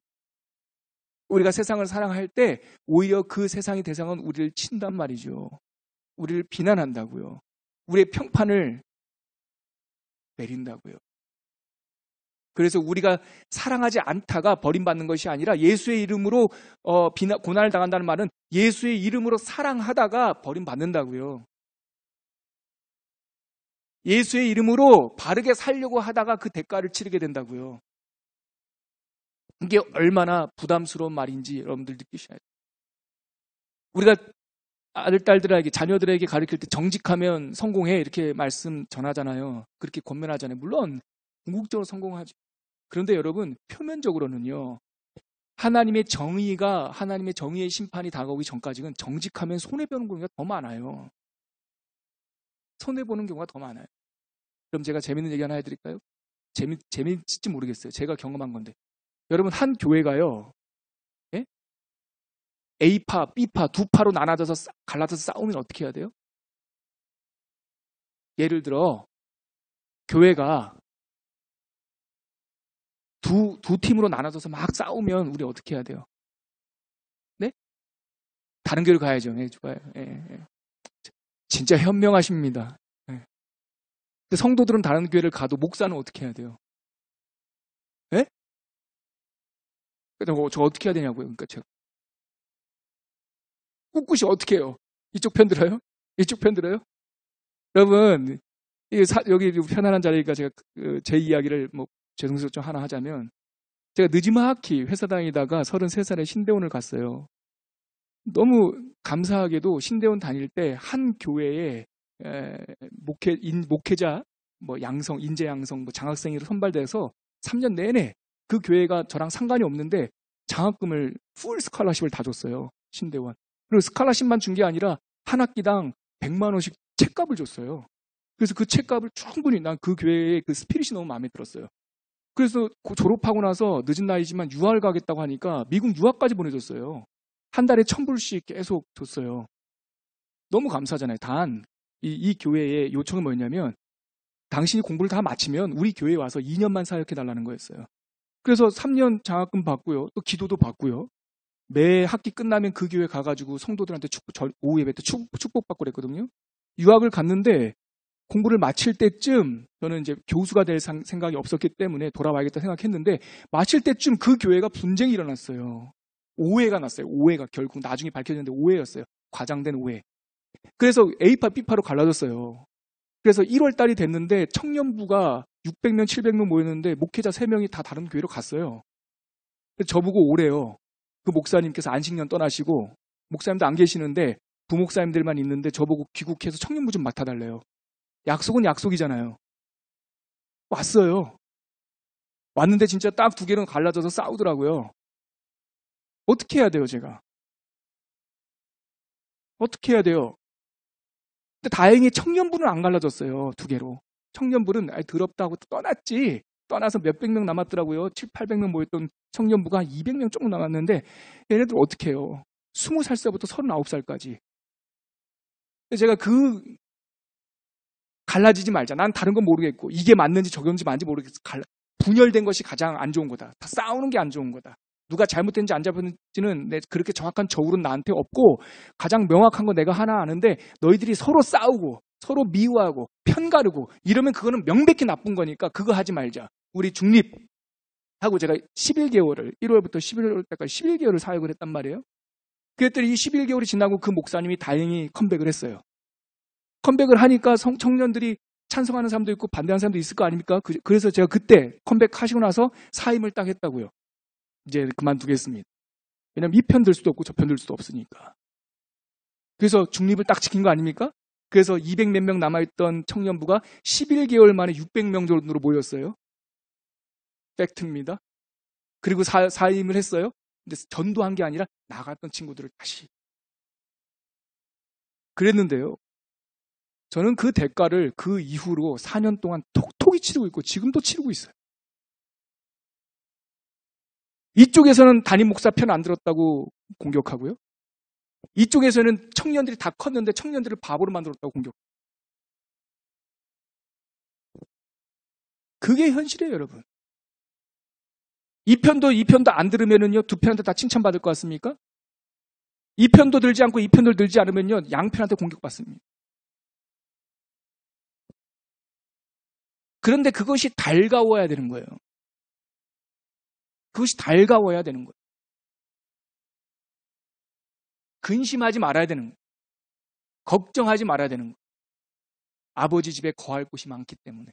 우리가 세상을 사랑할 때 오히려 그 세상의 대상은 우리를 친단 말이죠. 우리를 비난한다고요. 우리의 평판을 내린다고요. 그래서 우리가 사랑하지 않다가 버림받는 것이 아니라 예수의 이름으로 고난을 당한다는 말은 예수의 이름으로 사랑하다가 버림받는다고요. 예수의 이름으로 바르게 살려고 하다가 그 대가를 치르게 된다고요. 이게 얼마나 부담스러운 말인지 여러분들 느끼셔야 돼요. 우리가 아들, 딸들에게, 자녀들에게 가르칠 때 정직하면 성공해 이렇게 말씀 전하잖아요. 그렇게 권면하잖아요. 물론 궁극적으로 성공하죠. 그런데 여러분, 표면적으로는요, 하나님의 정의의 심판이 다가오기 전까지는 정직하면 손해보는 경우가 더 많아요. 손해보는 경우가 더 많아요. 그럼 제가 재밌는 얘기 하나 해드릴까요? 재밌을지 모르겠어요. 제가 경험한 건데. 여러분, 한 교회가요, A파, B파, 두 파로 갈라져서 싸우면 어떻게 해야 돼요? 예를 들어, 교회가 두 팀으로 나눠져서 막 싸우면 우리 어떻게 해야 돼요? 네? 다른 교회로 가야죠. 네, 좋아요. 진짜 현명하십니다. 근데 성도들은 다른 교회를 가도 목사는 어떻게 해야 돼요? 예? 저 어떻게 해야 되냐고요. 그러니까 제가 꿋꿋이 어떻게 해요? 이쪽 편 들어요? 이쪽 편 들어요? 여러분, 여기 편안한 자리니까 제가 제 이야기를 죄송스럽게 좀 하나 하자면, 제가 늦지막히 회사 다니다가 33살에 신대원을 갔어요. 너무 감사하게도 신대원 다닐 때 한 교회에 목회자, 인재 양성, 장학생으로 선발돼서 3년 내내 그 교회가 저랑 상관이 없는데 장학금을 풀 스칼라십을 다 줬어요. 신대원. 그리고 스칼라십만 준 게 아니라 한 학기당 100만 원씩 책값을 줬어요. 그래서 그 책값을 충분히 난 그 교회의 그 스피릿이 너무 마음에 들었어요. 그래서 졸업하고 나서 늦은 나이지만 유학을 가겠다고 하니까 미국 유학까지 보내줬어요. 한 달에 1,000불씩 계속 줬어요. 너무 감사하잖아요. 단, 이 교회의 요청은 뭐였냐면, 당신이 공부를 다 마치면 우리 교회에 와서 2년만 사역해달라는 거였어요. 그래서 3년 장학금 받고요. 또 기도도 받고요. 매 학기 끝나면 그 교회 가가지고 성도들한테 오후 예배 때 축복받고 그랬거든요. 유학을 갔는데 공부를 마칠 때쯤 저는 이제 교수가 될 생각이 없었기 때문에 돌아와야겠다 생각했는데 마칠 때쯤 그 교회가 분쟁이 일어났어요. 오해가 났어요. 오해가 결국 나중에 밝혀졌는데 오해였어요. 과장된 오해. 그래서 A파, B파로 갈라졌어요. 그래서 1월 달이 됐는데 청년부가 600명, 700명 모였는데 목회자 3명이 다 다른 교회로 갔어요. 저보고 오래요. 그 목사님께서 안식년 떠나시고 목사님도 안 계시는데 부목사님들만 있는데 저보고 귀국해서 청년부 좀 맡아달래요. 약속은 약속이잖아요. 왔어요. 왔는데 진짜 딱 2개는 갈라져서 싸우더라고요. 어떻게 해야 돼요, 제가? 어떻게 해야 돼요? 근데 다행히 청년부는 안 갈라졌어요. 2개로. 청년부는 더럽다고 떠났지. 떠나서 몇백 명 남았더라고요. 800명 모였던 청년부가 200명 조금 남았는데 얘네들 어떻게 해요? 20살부터 39살까지. 제가 갈라지지 말자. 난 다른 건 모르겠고 이게 맞는지 적용인지 맞는지 모르겠어. 분열된 것이 가장 안 좋은 거다. 다 싸우는 게 안 좋은 거다. 누가 잘못된지 안 잘못된지는 그렇게 정확한 저울은 나한테 없고 가장 명확한 건 내가 하나 아는데 너희들이 서로 싸우고 서로 미워하고 편가르고 이러면 그거는 명백히 나쁜 거니까 그거 하지 말자. 우리 중립하고 제가 11개월을 1월부터 11월 때까지 11개월을 사역을 했단 말이에요. 그랬더니 이 11개월이 지나고 그 목사님이 다행히 컴백을 했어요. 컴백을 하니까 청년들이 찬성하는 사람도 있고 반대하는 사람도 있을 거 아닙니까? 그래서 제가 그때 컴백하시고 나서 사임을 딱 했다고요. 이제 그만두겠습니다. 왜냐면 이 편 들 수도 없고 저 편 들 수도 없으니까. 그래서 중립을 딱 지킨 거 아닙니까? 그래서 200몇 명 남아있던 청년부가 11개월 만에 600명 정도로 모였어요. 팩트입니다. 그리고 사임을 했어요. 근데 전도한 게 아니라 나갔던 친구들을 다시. 그랬는데요. 저는 그 대가를 그 이후로 4년 동안 톡톡히 치르고 있고 지금도 치르고 있어요. 이쪽에서는 담임 목사 편 안 들었다고 공격하고요. 이쪽에서는 청년들이 다 컸는데 청년들을 바보로 만들었다고 공격. 그게 현실이에요, 여러분. 이 편도 안 들으면은요, 2편한테 다 칭찬받을 것 같습니까? 이 편도 들지 않고 이 편도 들지 않으면요, 양편한테 공격받습니다. 그런데 그것이 달가워야 되는 거예요. 그것이 달가워야 되는 거예요. 근심하지 말아야 되는 거예요. 걱정하지 말아야 되는 거예요. 아버지 집에 거할 곳이 많기 때문에.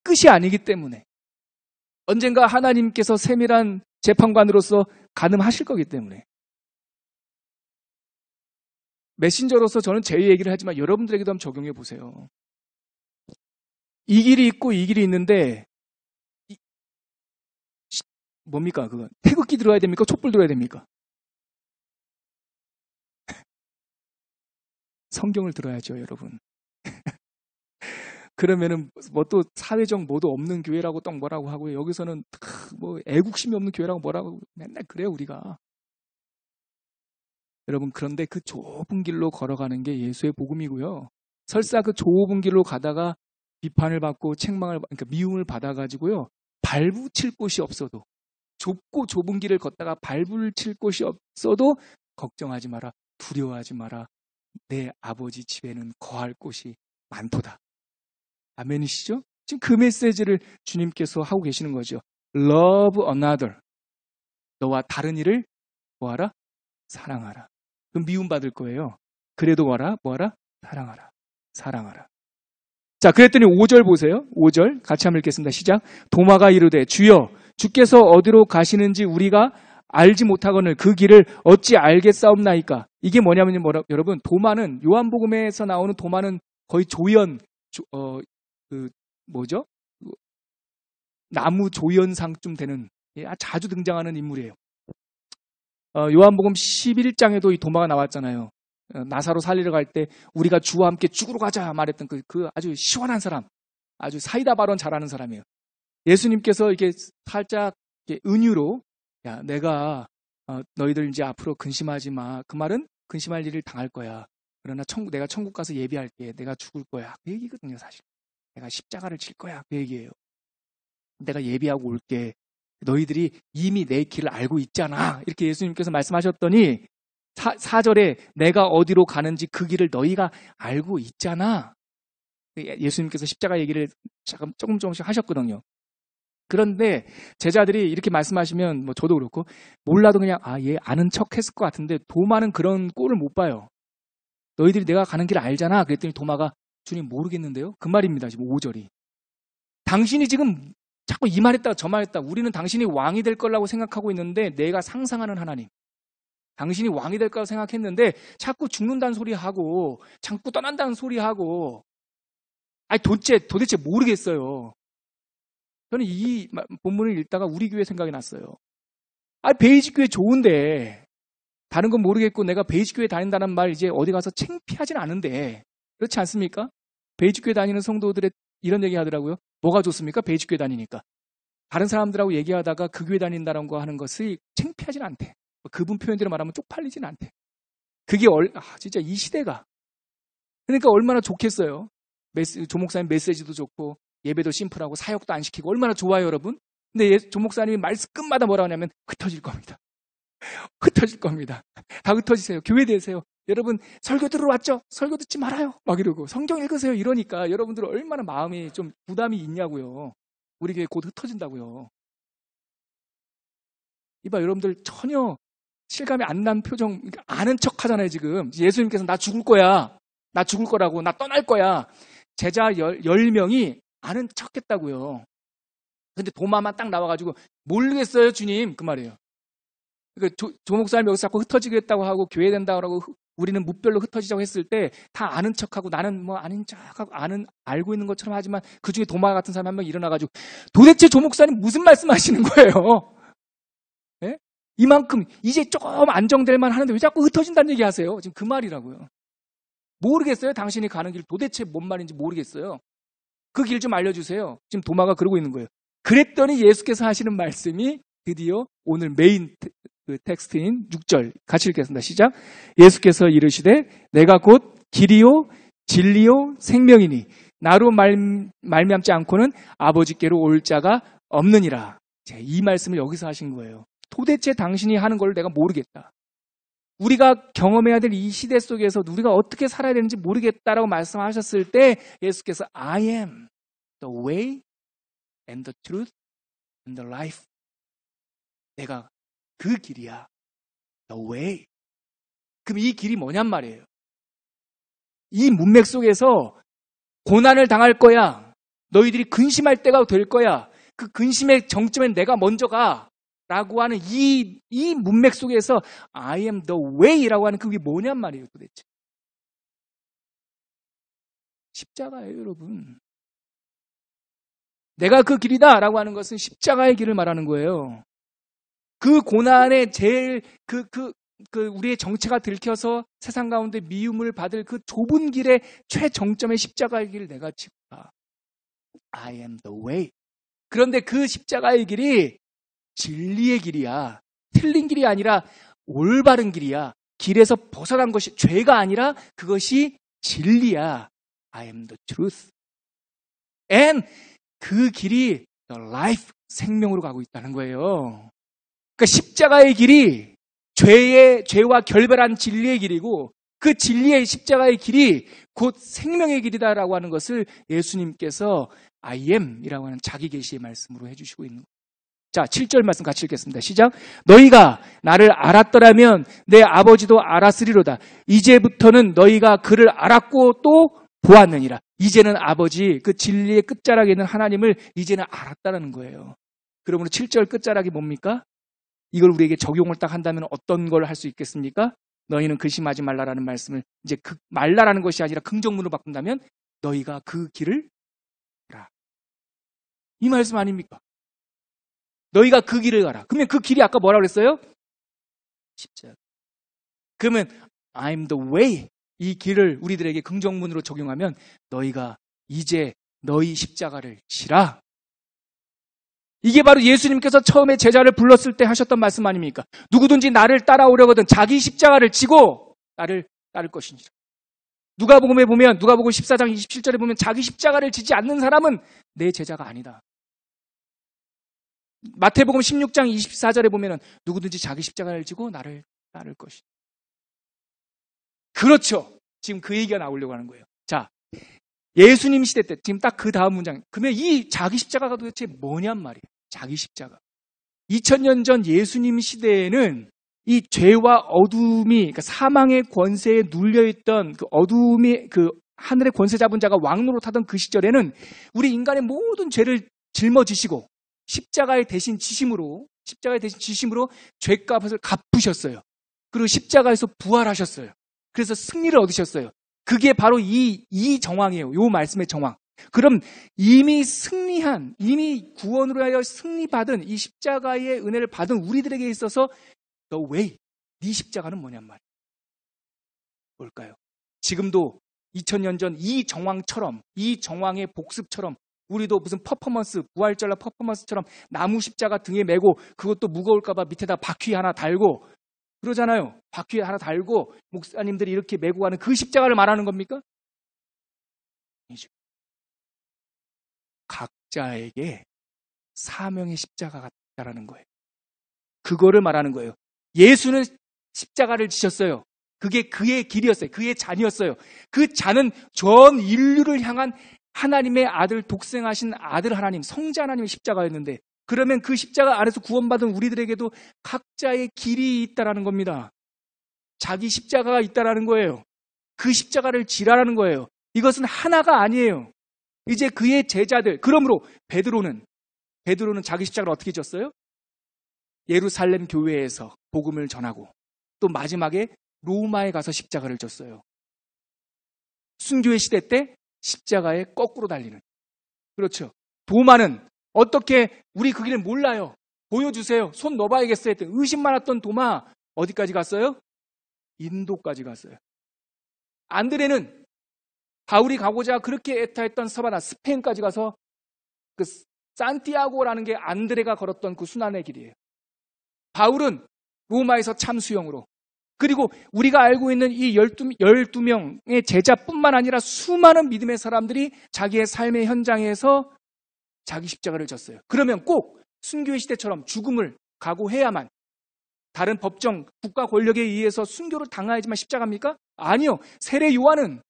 끝이 아니기 때문에. 언젠가 하나님께서 세밀한 재판관으로서 가늠하실 거기 때문에. 메신저로서 저는 제 얘기를 하지만 여러분들에게도 한번 적용해 보세요. 이 길이 있고 이 길이 있는데 뭡니까 그건? 태극기 들어야 됩니까? 촛불 들어야 됩니까? 성경을 들어야죠, 여러분. 그러면은 또 사회적 뭐도 없는 교회라고 또 뭐라고 하고요. 여기서는 애국심이 없는 교회라고 뭐라고 맨날 그래요, 우리가. 여러분, 그런데 그 좁은 길로 걸어가는 게 예수의 복음이고요. 설사 그 좁은 길로 가다가 비판을 받고 그러니까 미움을 받아가지고요. 발붙일 곳이 없어도 좁고 좁은 길을 걷다가 발붙일 곳이 없어도 걱정하지 마라. 두려워하지 마라. 내 아버지 집에는 거할 곳이 많도다. 아멘이시죠? 지금 그 메시지를 주님께서 하고 계시는 거죠. Love another. 너와 다른 이를 뭐하라? 사랑하라. 그럼 미움받을 거예요. 그래도 뭐하라? 사랑하라. 사랑하라. 자, 그랬더니 5절 보세요. 5절 같이 한번 읽겠습니다. 시작. 도마가 이르되 주여 주께서 어디로 가시는지 우리가 알지 못하거늘 그 길을 어찌 알겠사옵나이까. 이게 뭐냐면요, 여러분, 도마는 요한복음에서 나오는 도마는 거의 나무 조연상쯤 되는 자주 등장하는 인물이에요. 요한복음 11장에도 이 도마가 나왔잖아요. 나사로 살리러 갈 때 우리가 주와 함께 죽으러 가자 말했던 그 아주 시원한 사람, 아주 사이다 발언 잘하는 사람이에요. 예수님께서 이렇게 살짝 이렇게 은유로 야, 내가 너희들 이제 앞으로 근심하지 마. 그 말은 근심할 일을 당할 거야. 그러나 내가 천국 가서 예비할게. 내가 죽을 거야. 그 얘기거든요, 사실. 내가 십자가를 질 거야. 그 얘기예요. 내가 예비하고 올게. 너희들이 이미 내 길을 알고 있잖아. 이렇게 예수님께서 말씀하셨더니 4절에 내가 어디로 가는지 그 길을 너희가 알고 있잖아. 예수님께서 십자가 얘기를 조금씩 하셨거든요. 그런데 제자들이 이렇게 말씀하시면 저도 그렇고 몰라도 그냥 얘 아는 척 했을 것 같은데 도마는 그런 꼴을 못 봐요. 너희들이 내가 가는 길을 알잖아. 그랬더니 도마가 주님 모르겠는데요. 그 말입니다. 지금 5절이. 당신이 지금 자꾸 이 말했다가 저 말했다. 우리는 당신이 왕이 될 거라고 생각하고 있는데 내가 상상하는 하나님. 당신이 왕이 될 거라고 생각했는데 자꾸 죽는다는 소리하고 자꾸 떠난다는 소리하고 도대체 모르겠어요. 저는 이 본문을 읽다가 우리 교회 생각이 났어요. 베이직 교회 좋은데 다른 건 모르겠고 내가 베이직 교회 다닌다는 말 이제 어디 가서 창피하진 않은데 그렇지 않습니까? 베이직 교회 다니는 성도들의 이런 얘기 하더라고요. 뭐가 좋습니까? 베이직 교회 다니니까. 다른 사람들하고 얘기하다가 그 교회 다닌다는 거 하는 것이 창피하진 않대. 그분 표현대로 말하면 쪽팔리진 않대. 그게 진짜 이 시대가 그러니까 얼마나 좋겠어요. 조 목사님 메시지도 좋고 예배도 심플하고 사역도 안 시키고 얼마나 좋아요, 여러분. 근데 조 목사님이 말씀 끝마다 뭐라고 하냐면 흩어질 겁니다. 흩어질 겁니다. 다 흩어지세요. 교회 되세요. 여러분 설교 들으러 왔죠? 설교 듣지 말아요. 막 이러고 성경 읽으세요. 이러니까 여러분들 얼마나 마음이 좀 부담이 있냐고요. 우리 교회 곧 흩어진다고요. 이봐 여러분들 전혀 실감이 안 난 표정 아는 척 하잖아요. 지금 예수님께서 나 죽을 거야. 나 죽을 거라고. 나 떠날 거야. 제자 10명이 아는 척 했다고요. 근데 도마만 딱 나와가지고 모르겠어요 주님 그 말이에요. 그러니까 조 목사님 여기서 자꾸 흩어지겠다고 하고 교회 된다고 하고 우리는 무별로 흩어지자고 했을 때 다 아는 척하고 나는 아닌 척하고 알고 있는 것처럼 하지만 그중에 도마 같은 사람이 한 명 일어나가지고 도대체 조 목사님 무슨 말씀하시는 거예요? 네? 이만큼 이제 조금 안정될 만 하는데 왜 자꾸 흩어진다는 얘기 하세요? 지금 그 말이라고요. 모르겠어요. 당신이 가는 길 도대체 뭔 말인지 모르겠어요. 그 길 좀 알려주세요. 지금 도마가 그러고 있는 거예요. 그랬더니 예수께서 하시는 말씀이 드디어 오늘 메인 텍스트인 6절 같이 읽겠습니다. 시작. 예수께서 이르시되 내가 곧 길이요 진리요 생명이니 나로 말미암지 않고는 아버지께로 올 자가 없느니라. 이 말씀을 여기서 하신 거예요. 도대체 당신이 하는 걸 내가 모르겠다. 우리가 경험해야 될 이 시대 속에서 우리가 어떻게 살아야 되는지 모르겠다라고 말씀하셨을 때 예수께서 I am the way and the truth and the life. 내가 그 길이야. The way. 그럼 이 길이 뭐냔 말이에요. 이 문맥 속에서 고난을 당할 거야. 너희들이 근심할 때가 될 거야. 그 근심의 정점엔 내가 먼저 가. 라고 하는 이 문맥 속에서 I am the way라고 하는 그게 뭐냔 말이에요, 도대체. 십자가예요, 여러분. 내가 그 길이다라고 하는 것은 십자가의 길을 말하는 거예요. 그 고난의 제일 우리의 정체가 들켜서 세상 가운데 미움을 받을 그 좁은 길의 최정점의 십자가의 길을 내가 지고 가. I am the way. 그런데 그 십자가의 길이 진리의 길이야. 틀린 길이 아니라 올바른 길이야. 길에서 벗어난 것이 죄가 아니라 그것이 진리야. I am the truth. And 그 길이 the life, 생명으로 가고 있다는 거예요. 그러니까 십자가의 길이 죄와 결별한 진리의 길이고 그 진리의 십자가의 길이 곧 생명의 길이다라고 하는 것을 예수님께서 I am이라고 하는 자기 계시의 말씀으로 해주시고 있는 거예요. 자, 7절 말씀 같이 읽겠습니다. 시작. 너희가 나를 알았더라면 내 아버지도 알았으리로다. 이제부터는 너희가 그를 알았고 또 보았느니라. 이제는 아버지, 그 진리의 끝자락에 있는 하나님을 이제는 알았다는 거예요. 그러므로 7절 끝자락이 뭡니까? 이걸 우리에게 적용을 딱 한다면 어떤 걸 할 수 있겠습니까? 너희는 근심하지 말라라는 말씀을 이제 말라라는 것이 아니라 긍정문으로 바꾼다면 너희가 그 길을 가라. 이 말씀 아닙니까? 너희가 그 길을 가라. 그러면 그 길이 아까 뭐라고 그랬어요? 십자가. 그러면 I'm the way. 이 길을 우리들에게 긍정문으로 적용하면 너희가 이제 너희 십자가를 지라. 이게 바로 예수님께서 처음에 제자를 불렀을 때 하셨던 말씀 아닙니까? 누구든지 나를 따라오려거든 자기 십자가를 지고 나를 따를 것이니라. 누가복음에 보면 누가복음 14장 27절에 보면 자기 십자가를 지지 않는 사람은 내 제자가 아니다. 마태복음 16장 24절에 보면 누구든지 자기 십자가를 지고 나를 따를 것이다. 그렇죠. 지금 그 얘기가 나오려고 하는 거예요. 자, 예수님 시대 때 지금 딱 그 다음 문장. 그러면 이 자기 십자가가 도대체 뭐냔 말이에요. 자기 십자가. 2000년 전 예수님 시대에는 이 죄와 어둠이, 그러니까 사망의 권세에 눌려있던 그 어둠이, 그 하늘의 권세 잡은 자가 왕노릇하던 그 시절에는 우리 인간의 모든 죄를 짊어지시고 십자가의 대신 지심으로 죄값을 갚으셨어요. 그리고 십자가에서 부활하셨어요. 그래서 승리를 얻으셨어요. 그게 바로 이 정황이에요. 이 말씀의 정황. 그럼 이미 승리한, 이미 구원으로 하여 승리받은 이 십자가의 은혜를 받은 우리들에게 있어서 The way, 네 십자가는 뭐냔 말이에요. 뭘까요? 지금도 2000년 전 이 정황처럼, 이 정황의 복습처럼 우리도 무슨 퍼포먼스, 부활절날 퍼포먼스처럼 나무 십자가 등에 메고 그것도 무거울까봐 밑에다 바퀴 하나 달고 그러잖아요. 바퀴 하나 달고 목사님들이 이렇게 메고 가는 그 십자가를 말하는 겁니까? 아니죠. 각자에게 사명의 십자가가 있다라는 거예요. 그거를 말하는 거예요. 예수는 십자가를 지셨어요. 그게 그의 길이었어요. 그의 잔이었어요. 그 잔은 전 인류를 향한 하나님의 아들, 독생하신 아들 하나님, 성자 하나님의 십자가였는데 그러면 그 십자가 안에서 구원받은 우리들에게도 각자의 길이 있다라는 겁니다. 자기 십자가가 있다라는 거예요. 그 십자가를 지라라는 거예요. 이것은 하나가 아니에요. 이제 그의 제자들, 그러므로 베드로는 자기 십자가를 어떻게 졌어요? 예루살렘 교회에서 복음을 전하고 또 마지막에 로마에 가서 십자가를 졌어요. 순교의 시대 때 십자가에 거꾸로 달리는. 그렇죠. 도마는 어떻게 우리 그 길을 몰라요. 보여주세요. 손 넣어봐야겠어요. 했더니 의심 많았던 도마 어디까지 갔어요? 인도까지 갔어요. 안드레는 바울이 가고자 그렇게 애타했던 서바나 스페인까지 가서 그 산티아고라는 게 안드레가 걸었던 그 순환의 길이에요. 바울은 로마에서 참수형으로 그리고 우리가 알고 있는 이 12명의 제자뿐만 아니라 수많은 믿음의 사람들이 자기의 삶의 현장에서 자기 십자가를 졌어요. 그러면 꼭 순교의 시대처럼 죽음을 각오해야만 다른 법정, 국가 권력에 의해서 순교를 당하야지만 십자가입니까? 아니요. 세례 요한은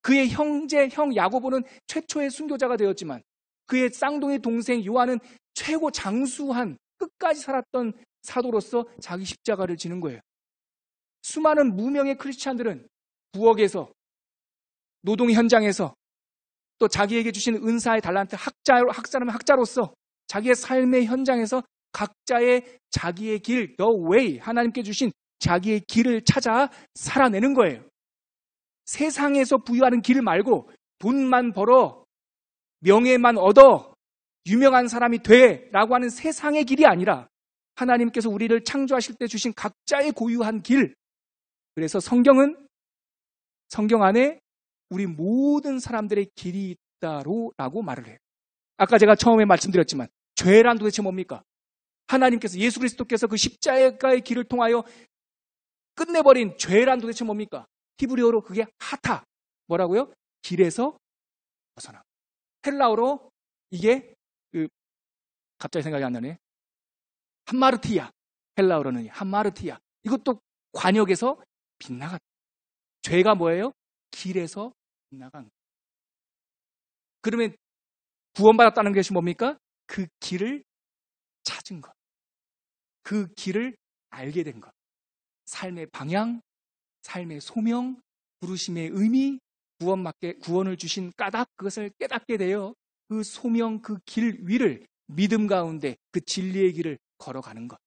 그의 형제, 형 야고보는 최초의 순교자가 되었지만 그의 쌍둥이 동생 요한은 최고 장수한 끝까지 살았던 사도로서 자기 십자가를 지는 거예요. 수많은 무명의 크리스찬들은 부엌에서, 노동 현장에서 또 자기에게 주신 은사의 달란트, 학자라면 학자로서 자기의 삶의 현장에서 각자의 자기의 길, the way, 하나님께 주신 자기의 길을 찾아 살아내는 거예요. 세상에서 부유하는 길 말고 돈만 벌어, 명예만 얻어, 유명한 사람이 돼 라고 하는 세상의 길이 아니라 하나님께서 우리를 창조하실 때 주신 각자의 고유한 길. 그래서 성경 안에 우리 모든 사람들의 길이 있다라고 말을 해요. 아까 제가 처음에 말씀드렸지만 죄란 도대체 뭡니까? 하나님께서 예수 그리스도께서 그 십자가의 길을 통하여 끝내버린 죄란 도대체 뭡니까? 히브리어로 그게 하타. 뭐라고요? 길에서 벗어나. 헬라어로 이게 갑자기 생각이 안 나네. 함마르티야. 헬라어로는 함마르티야. 이것도 관역에서 빗나갔다. 죄가 뭐예요? 길에서 나간 거예요. 그러면 구원받았다는 것이 뭡니까? 그 길을 찾은 것. 그 길을 알게 된 것. 삶의 방향, 삶의 소명, 부르심의 의미, 구원을 주신 까닭, 그것을 깨닫게 되어 그 소명, 그 길 위를 믿음 가운데 그 진리의 길을 걸어가는 것.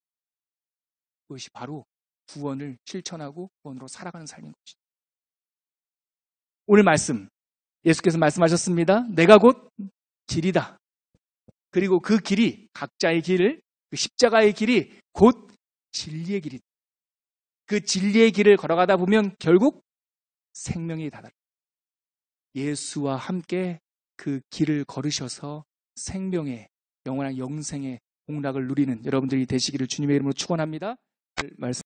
그것이 바로 구원을 실천하고 구원으로 살아가는 삶인 것이죠. 오늘 말씀, 예수께서 말씀하셨습니다. 내가 곧 길이다. 그리고 그 길이, 각자의 길, 그 십자가의 길이 곧 진리의 길이다. 그 진리의 길을 걸어가다 보면 결국 생명에 다다릅니다. 예수와 함께 그 길을 걸으셔서 생명의 영원한 영생의 복락을 누리는 여러분들이 되시기를 주님의 이름으로 축원합니다. 말씀